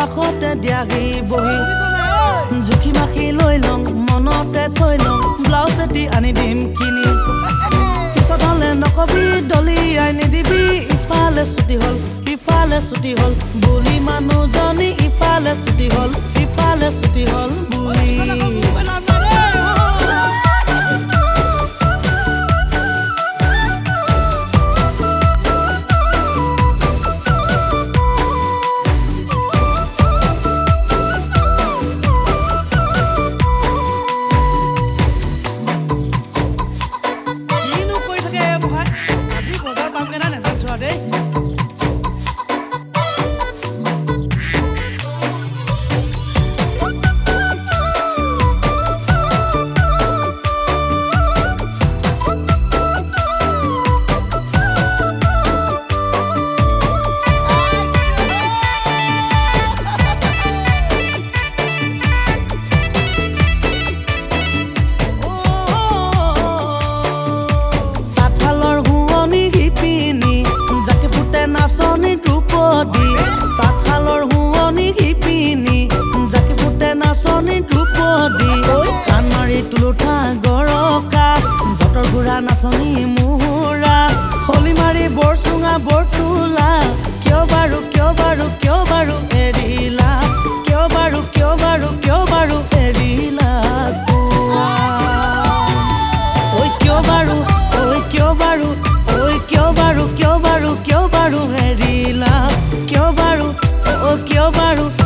কাষতে দিয়াহি বহি জুখি মাখি লৈ লং মনতে থৈ লং ব্লাউজ এটি আনি দিম কিনি পিছত হলে নকবি দলিয়াই নিদিবি ইফালে ছুটি হল বুলি মানুহজনী ইফালে ছুটি হল বুলি নাচনী ধ্ৰুপদী তাঁতশালৰ শুৱনি শিপিনী জাকি ফুটে নাচনী ধ্ৰুপদী কাণ মাৰি তুলুঠা গৰকা জতৰ ঘোঁৰা নাচনী মুহুৰা হলি মাৰি বৰ চুঙা বৰ তোলা কিয় বাৰু এৰিলা কিয় বাৰু এৰিলা ঐ কিয় বাৰু এৰিলা কিয় বাৰু